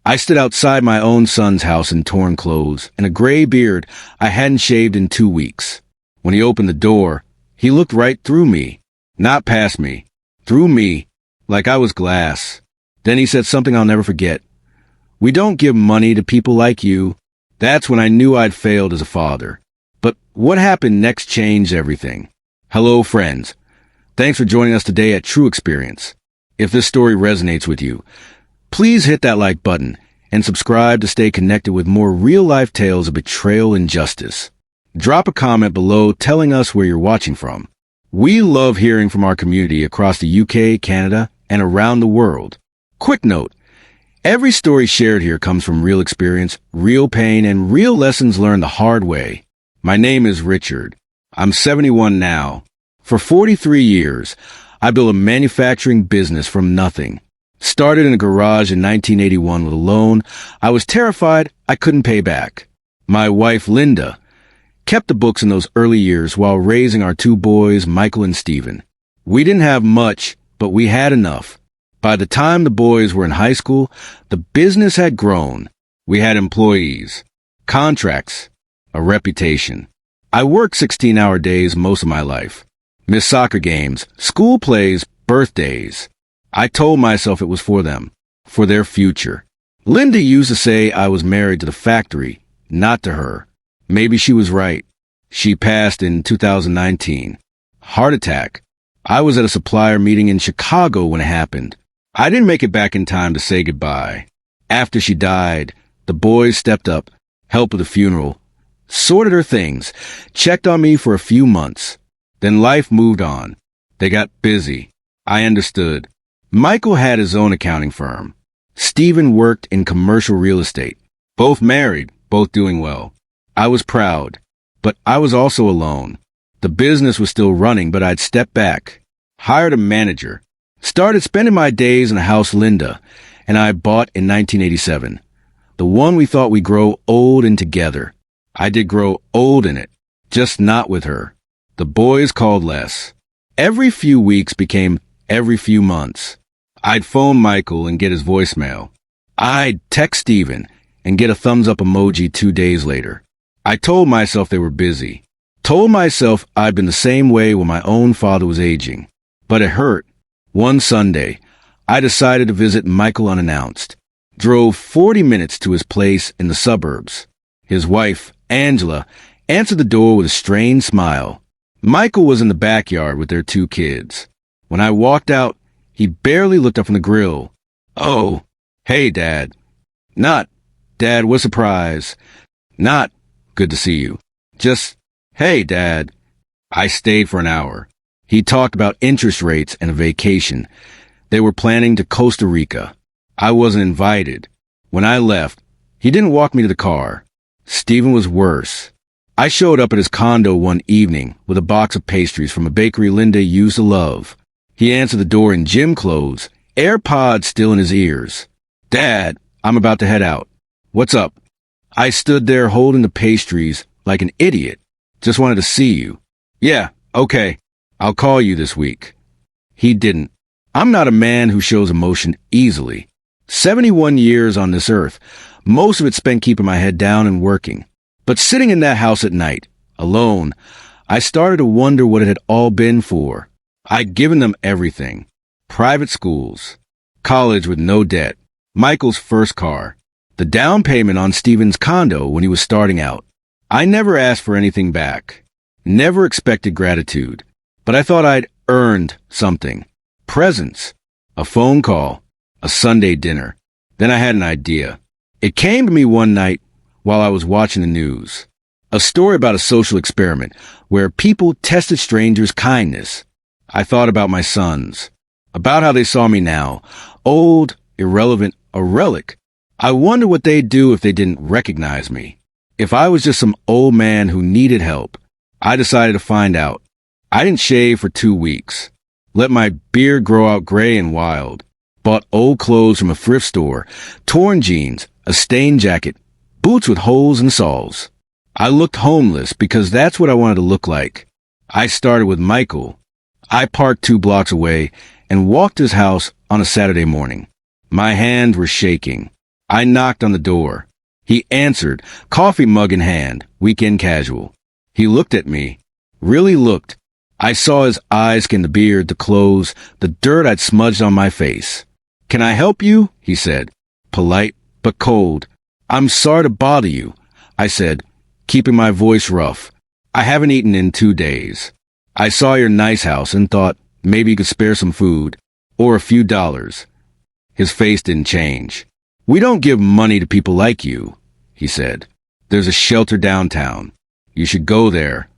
I stood outside my own son's house in torn clothes and a gray beard I hadn't shaved in 2 weeks. When he opened the door, he looked right through me, not past me, through me, like I was glass. Then he said something I'll never forget. "We don't give money to people like you." That's when I knew I'd failed as a father. But what happened next changed everything. Hello, friends. Thanks for joining us today at True Experience. If this story resonates with you, please hit that like button and subscribe to stay connected with more real-life tales of betrayal and justice. Drop a comment below telling us where you're watching from. We love hearing from our community across the UK, Canada, and around the world. Quick note, every story shared here comes from real experience, real pain, and real lessons learned the hard way. My name is Richard. I'm 71 now. For 43 years, I built a manufacturing business from nothing. Started in a garage in 1981 with a loan I was terrified I couldn't pay back. My wife, Linda, kept the books in those early years while raising our 2 boys, Michael and Stephen. We didn't have much, but we had enough. By the time the boys were in high school, the business had grown. We had employees, contracts, a reputation. I worked 16-hour days most of my life. Missed soccer games, school plays, birthdays. I told myself it was for them, for their future. Linda used to say I was married to the factory, not to her. Maybe she was right. She passed in 2019. Heart attack. I was at a supplier meeting in Chicago when it happened. I didn't make it back in time to say goodbye. After she died, the boys stepped up, helped with the funeral, sorted her things, checked on me for a few months. Then life moved on. They got busy. I understood. Michael had his own accounting firm. Stephen worked in commercial real estate. Both married, both doing well. I was proud, but I was also alone. The business was still running, but I'd stepped back, hired a manager, started spending my days in a house Linda and I bought in 1987. The one we thought we'd grow old in together. I did grow old in it, just not with her. The boys called less. Every few weeks became every few months. I'd phone Michael and get his voicemail. I'd text Stephen and get a thumbs-up emoji 2 days later. I told myself they were busy. Told myself I'd been the same way when my own father was aging. But it hurt. One Sunday, I decided to visit Michael unannounced. Drove 40 minutes to his place in the suburbs. His wife, Angela, answered the door with a strained smile. Michael was in the backyard with their 2 kids. When I walked out, he barely looked up from the grill. "Oh, hey, Dad." Not, "Dad, what a surprise." Not, "Good to see you." Just, "Hey, Dad." I stayed for an hour. He talked about interest rates and a vacation. They were planning to Costa Rica. I wasn't invited. When I left, he didn't walk me to the car. Stephen was worse. I showed up at his condo one evening with a box of pastries from a bakery Linda used to love. He answered the door in gym clothes, AirPods still in his ears. "Dad, I'm about to head out." "What's up?" I stood there holding the pastries like an idiot. "Just wanted to see you." "Yeah, okay. I'll call you this week." He didn't. I'm not a man who shows emotion easily. 71 years on this earth, most of it spent keeping my head down and working. But sitting in that house at night, alone, I started to wonder what it had all been for. I'd given them everything. Private schools, college with no debt, Michael's first car, the down payment on Stephen's condo when he was starting out. I never asked for anything back. Never expected gratitude. But I thought I'd earned something. Presents, a phone call, a Sunday dinner. Then I had an idea. It came to me one night while I was watching the news. A story about a social experiment where people tested strangers' kindness. I thought about my sons, about how they saw me now, old, irrelevant, a relic. I wonder what they'd do if they didn't recognize me. If I was just some old man who needed help. I decided to find out. I didn't shave for 2 weeks. Let my beard grow out gray and wild. Bought old clothes from a thrift store, torn jeans, a stained jacket, boots with holes and soles. I looked homeless because that's what I wanted to look like. I started with Michael. I parked 2 blocks away and walked to his house on a Saturday morning. My hands were shaking. I knocked on the door. He answered, coffee mug in hand, weekend casual. He looked at me. Really looked. I saw his eyes scan the beard, the clothes, the dirt I'd smudged on my face. Can I help you? He said. Polite, but cold. I'm sorry to bother you, I said, keeping my voice rough. I haven't eaten in 2 days. I saw your nice house and thought maybe you could spare some food, or a few dollars. His face didn't change. We don't give money to people like you, he said. There's a shelter downtown. You should go there.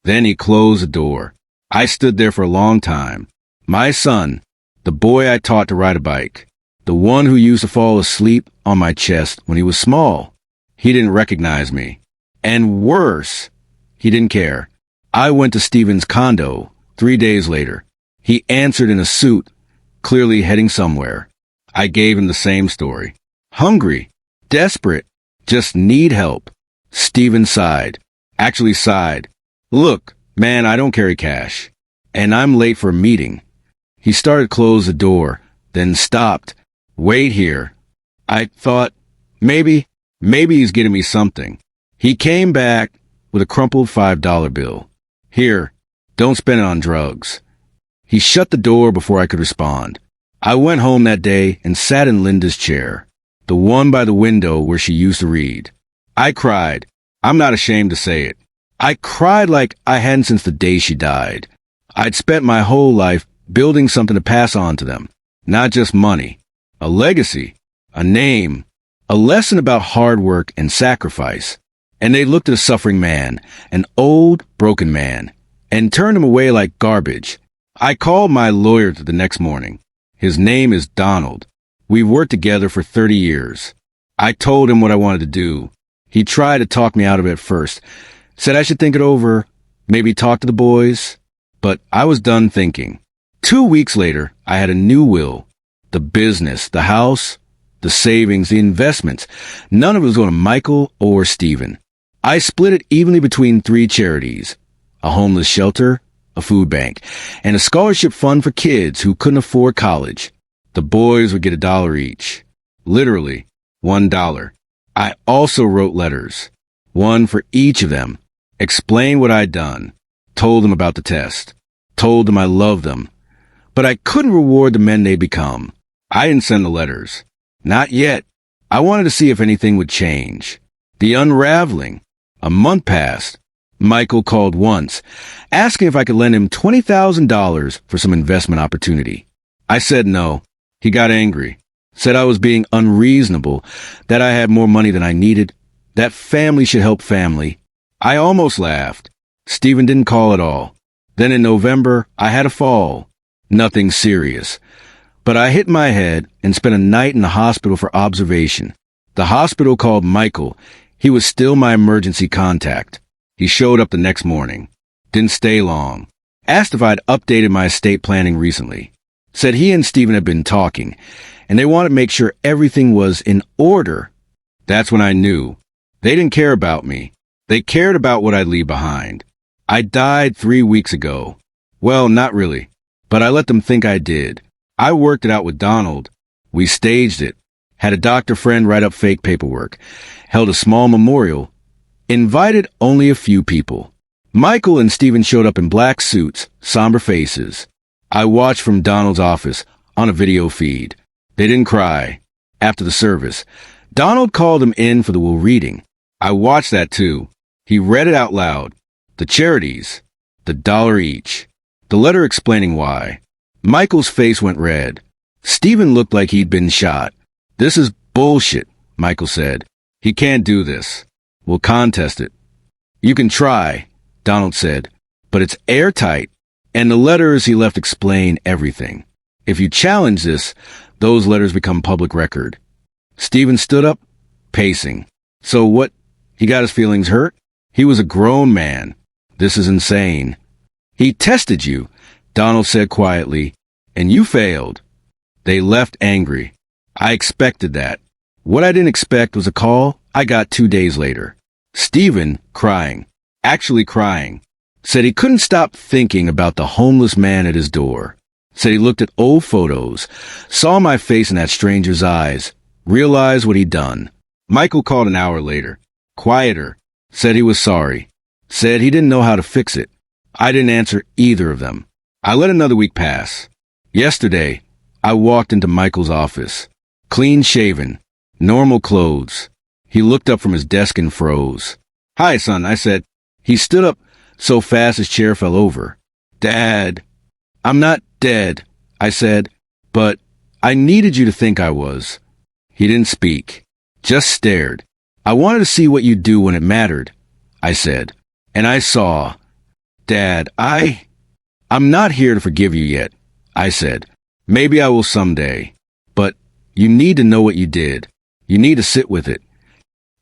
Then he closed the door. I stood there for a long time. My son, the boy I taught to ride a bike, the one who used to fall asleep on my chest when he was small. He didn't recognize me. And worse, he didn't care. I went to Stephen's condo 3 days later. He answered in a suit, clearly heading somewhere. I gave him the same story. Hungry, desperate, just need help. Stephen sighed. Actually sighed. Look, man, I don't carry cash. And I'm late for a meeting. He started to close the door, then stopped. Wait here. I thought, maybe he's getting me something. He came back with a crumpled $5 bill. Here, don't spend it on drugs. He shut the door before I could respond. I went home that day and sat in Linda's chair, the one by the window where she used to read. I cried. I'm not ashamed to say it. I cried like I hadn't since the day she died. I'd spent my whole life building something to pass on to them. Not just money. A legacy. A name. A lesson about hard work and sacrifice. And they looked at a suffering man, an old, broken man, and turned him away like garbage. I called my lawyer the next morning. His name is Donald. We've worked together for 30 years. I told him what I wanted to do. He tried to talk me out of it at first. Said I should think it over, maybe talk to the boys. But I was done thinking. 2 weeks later, I had a new will. The business, the house, the savings, the investments. None of it was going to Michael or Stephen. I split it evenly between 3 charities. A homeless shelter, a food bank, and a scholarship fund for kids who couldn't afford college. The boys would get $1 each. Literally, $1. I also wrote letters. One for each of them. Explained what I'd done. Told them about the test. Told them I loved them. But I couldn't reward the men they'd become. I didn't send the letters. Not yet. I wanted to see if anything would change. The unraveling. A month passed. Michael called once, asking if I could lend him $20,000 for some investment opportunity. I said no. He got angry. Said I was being unreasonable, that I had more money than I needed, that family should help family. I almost laughed. Stephen didn't call at all. Then in November, I had a fall. Nothing serious. But I hit my head and spent a night in the hospital for observation. The hospital called Michael. He was still my emergency contact. He showed up the next morning. Didn't stay long. Asked if I'd updated my estate planning recently. Said he and Stephen had been talking, and they wanted to make sure everything was in order. That's when I knew. They didn't care about me. They cared about what I'd leave behind. I died 3 weeks ago. Well, not really, but I let them think I did. I worked it out with Donald. We staged it. Had a doctor friend write up fake paperwork. Held a small memorial. Invited only a few people. Michael and Stephen showed up in black suits, somber faces. I watched from Donald's office on a video feed. They didn't cry. After the service, Donald called them in for the will reading. I watched that too. He read it out loud. The charities. The $1 each. The letter explaining why. Michael's face went red. Stephen looked like he'd been shot. This is bullshit, Michael said. He can't do this. We'll contest it. You can try, Donald said, but it's airtight. And the letters he left explain everything. If you challenge this, those letters become public record. Stephen stood up, pacing. So what? He got his feelings hurt? He was a grown man. This is insane. He tested you, Donald said quietly, and you failed. They left angry. I expected that. What I didn't expect was a call I got 2 days later. Stephen, crying, actually crying, said he couldn't stop thinking about the homeless man at his door. Said he looked at old photos, saw my face in that stranger's eyes, realized what he'd done. Michael called an hour later. Quieter. Said he was sorry. Said he didn't know how to fix it. I didn't answer either of them. I let another week pass. Yesterday, I walked into Michael's office. Clean shaven. Normal clothes. He looked up from his desk and froze. "Hi, son," I said. He stood up so fast his chair fell over. "Dad." "I'm not dead," I said, "but I needed you to think I was." He didn't speak, just stared. "I wanted to see what you'd do when it mattered," I said. And I saw. "Dad, I'm not here to forgive you yet," I said. "Maybe I will someday. But you need to know what you did. You need to sit with it."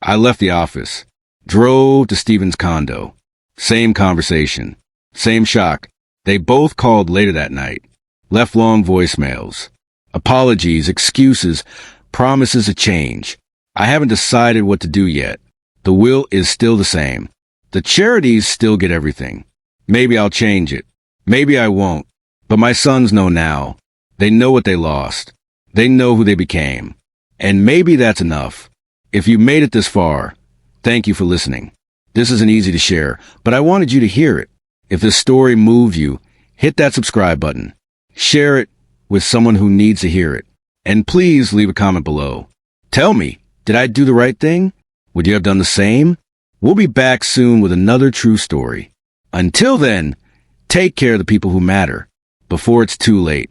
I left the office, drove to Stephen's condo. Same conversation, same shock. They both called later that night, left long voicemails. Apologies, excuses, promises of change. I haven't decided what to do yet. The will is still the same. The charities still get everything. Maybe I'll change it. Maybe I won't. But my sons know now. They know what they lost. They know who they became. And maybe that's enough. If you made it this far, thank you for listening. This isn't easy to share, but I wanted you to hear it. If this story moved you, hit that subscribe button. Share it with someone who needs to hear it. And please leave a comment below. Tell me, did I do the right thing? Would you have done the same? We'll be back soon with another true story. Until then, take care of the people who matter before it's too late.